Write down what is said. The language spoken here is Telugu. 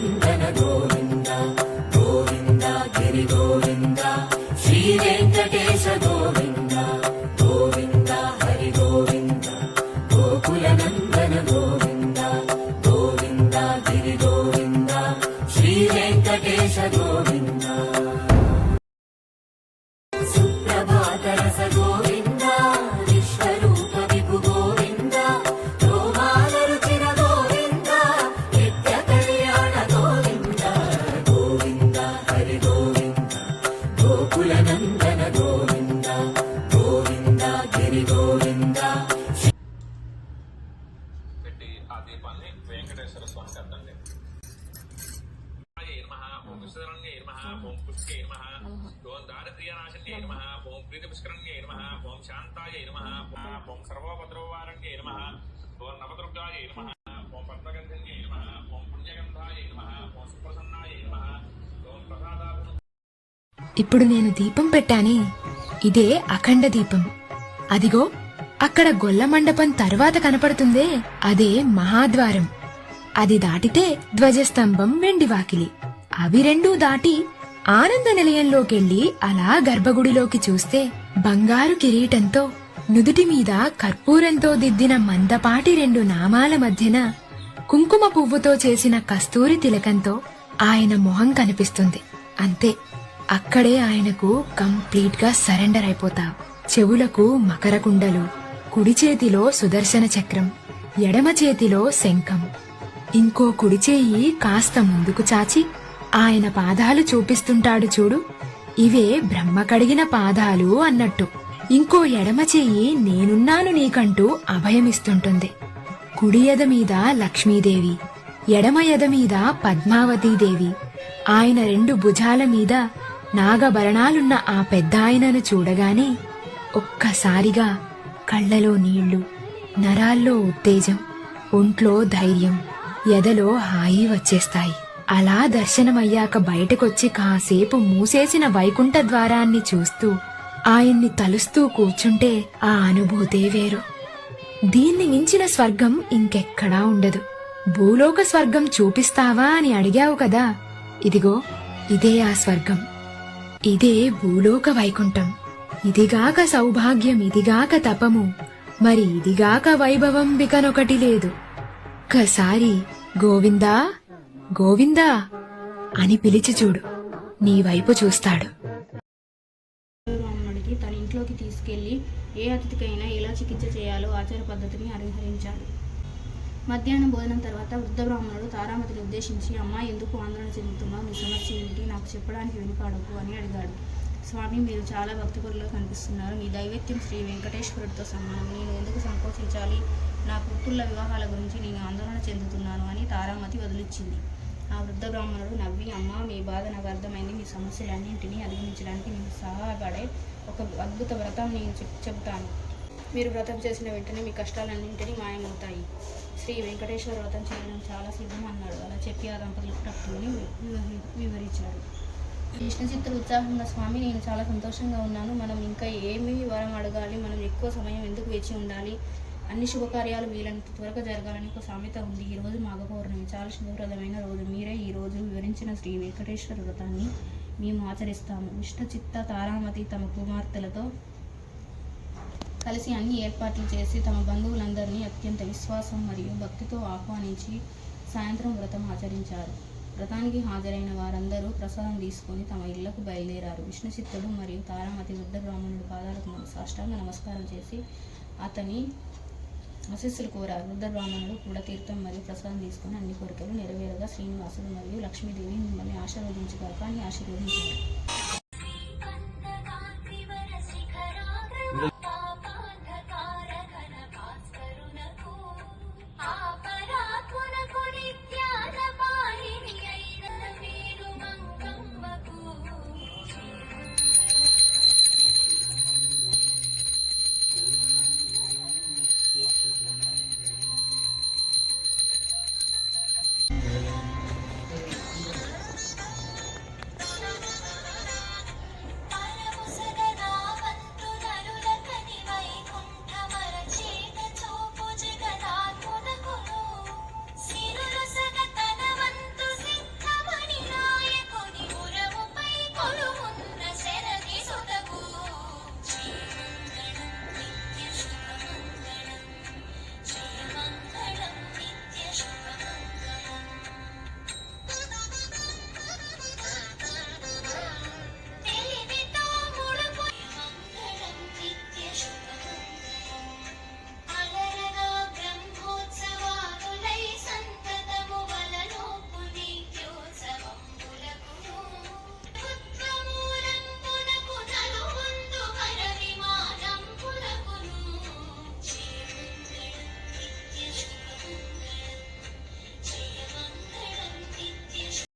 నందన గోవింద గోవింద గిరి గోవింద శ్రీ వెంకటేశ గోవింద గోవింద హరి గోవింద గోకుల నందన గోవింద గోవింద గిరి గోవింద శ్రీ వెంకటేశ గోవింద సుప్రభాత రస గోవింద విశ్వరూప విభు గోవింద గోమాల రుచిర గోవింద నిత్య కళ్యాణ గోవింద గోవింద హరి గోవింద గోకుల నందన గోవింద గోవింద గిరి గోవింద. పెట్టి ఆ దీపాన్ని వెంకటేశ్వర స్వామికి అర్థండి. ఓం విశ్వరణ్యై నమః, ఓం పుష్ట్యై నమః, ఓం దారిద్ర్యనాశన్యై నమః, ఓం ప్రీతిపుష్కరణ్యై నమః, ఓం శాంతాయై నమః, ఓం సర్వోపద్రవవారణ్యై నమః, ఓం నవదుర్గాయై నమః, ఓం పద్మగంధన్యై నమః, ఓం పుణ్యగంధాయై నమః, ఓం సుప్రసన్నాయై నమః, ఓం ప్రసాదాభి. ఇప్పుడు నేను దీపం పెట్టానే, ఇదే అఖండ దీపం. అదిగో అక్కడ గొల్ల మండపం తర్వాత కనపడుతుందే, అదే మహాద్వారం. అది దాటితే ధ్వజస్తంభం, వెండి వాకిలి. అవి రెండూ దాటి ఆనంద నిలయంలోకెళ్లి అలా గర్భగుడిలోకి చూస్తే బంగారు కిరీటంతో నుదుటి మీద కర్పూరంతో దిద్దిన మందపాటి రెండు నామాల మధ్యన కుంకుమ పువ్వుతో చేసిన కస్తూరి తిలకంతో ఆయన మొహం కనిపిస్తుంది. అంతే, అక్కడే ఆయనకు కంప్లీట్ గా సరెండర్ అయిపోతావు. చెవులకు మకర కుండలు, కుడి చేతిలో సుదర్శన చక్రం, ఎడమ చేతిలో శంఖం. ఇంకో కుడి చేయి కాస్త ముందుకు చాచి ఆయన పాదాలు చూపిస్తుంటాడు చూడు, ఇవే బ్రహ్మ కడిగిన పాదాలు అన్నట్టు. ఇంకో ఎడమ చెయ్యి నేనున్నాను నీకంటూ అభయమిస్తుంటుంది. కుడి ఎద మీద లక్ష్మీదేవి, ఎడమ ఎద మీద పద్మావతీదేవి. ఆయన రెండు భుజాల మీద నాగభరణాలున్న ఆ పెద్దాయనను చూడగానే ఒక్కసారిగా కళ్లలో నీళ్లు, నరాల్లో ఉత్తేజం, ఒంట్లో ధైర్యం, ఎదలో హాయి వచ్చేస్తాయి. అలా దర్శనమయ్యాక బయటకొచ్చి కాసేపు మూసేసిన వైకుంఠ ద్వారాన్ని చూస్తూ ఆయన్ని తలుస్తూ కూర్చుంటే ఆ అనుభూతే వేరు. దీన్ని మించిన స్వర్గం ఇంకెక్కడా ఉండదు. భూలోక స్వర్గం చూపిస్తావా అని అడిగావు కదా, ఇదిగో ఇదే ఆ స్వర్గం. ఇదే భూలోక వైకుంఠం. ఇదిగాక సౌభాగ్యం, ఇదిగాక తపము, మరి ఇదిగాక వైభవం బికనొకటి లేదు. ఒక్కసారి గోవిందా గోవిందా అని పిలిచి చూడు, నీ వైపు చూస్తాడు. రాముడికి తన ఇంట్లోకి తీసుకెళ్లి ఏ అతిథికైనా ఎలా చికిత్స చేయాలో ఆచార పద్ధతిని అనుసరించాడు. మధ్యాహ్నం భోజనం తర్వాత వృద్ధ బ్రాహ్మణుడు తారామతిని ఉద్దేశించి, అమ్మా, ఎందుకు ఆందోళన చెందుతున్నావు? నీ సమస్య ఏమిటి? నాకు చెప్పడానికి వెనుకాడకు అని అడిగాడు. స్వామి, మీరు చాలా భక్తిపరులుగా కనిపిస్తున్నారు. మీ దైవత్యం శ్రీ వెంకటేశ్వరుడితో సమానం. నేను ఎందుకు సంకోచించాలి? నా పుత్రుల వివాహాల గురించి నేను ఆందోళన చెందుతున్నాను అని తారామతి వదిలిచ్చింది. ఆ వృద్ధ బ్రాహ్మణుడు నవ్వి, అమ్మా, మీ బాధ నాకు అర్థమైంది. మీ సమస్యలన్నింటినీ అధిగమించడానికి మీకు సహాయపడే ఒక అద్భుత వ్రతం నేను చెబుతాను. మీరు వ్రతం చేసిన వెంటనే మీ కష్టాలన్నింటినీ మాయమవుతాయి. శ్రీ వెంకటేశ్వర వ్రతం చేయడం చాలా సిద్ధం అన్నాడు. అలా చెప్పి ఆ దంపతులకు భక్తుని వివరించాడు. విష్ణుచిత్తుడు ఉత్సాహంగా, స్వామి, నేను చాలా సంతోషంగా ఉన్నాను. మనం ఇంకా ఏమి వరం అడగాలి? మనం ఎక్కువ సమయం ఎందుకు వేచి ఉండాలి? అన్ని శుభకార్యాలు వీలైనంత త్వరగా జరగాలని ఒక సామెత ఉంది. ఈ రోజు మాఘ పౌర్ణమి, చాలా శుభప్రదమైన రోజు. మీరే ఈ రోజు వివరించిన శ్రీ వెంకటేశ్వర వ్రతాన్ని మేము ఆచరిస్తాము. విష్ణుచిత్త తారామతి తమ కుమార్తెలతో కలిసి అన్ని ఏర్పాట్లు చేసి తమ బంధువులందరినీ అత్యంత విశ్వాసం మరియు భక్తితో ఆహ్వానించి సాయంత్రం వ్రతం ఆచరించారు. వ్రతానికి హాజరైన వారందరూ ప్రసాదం తీసుకుని తమ ఇళ్లకు బయలుదేరారు. విష్ణుచిత్తుడు మరియు తారామతి వృద్ధ బ్రాహ్మణుడి పాదాలకు సాష్టాంగ నమస్కారం చేసి అతని ఆశీస్సులు కోరారు. వృద్ధ బ్రాహ్మణుడు కూడా తీర్థం మరియు ప్రసాదం తీసుకుని అన్ని కోరికలు నెరవేరగా శ్రీనివాసుడు మరియు లక్ష్మీదేవి మిమ్మల్ని ఆశీర్వదించుగాక అని ఆశీర్వదించారు.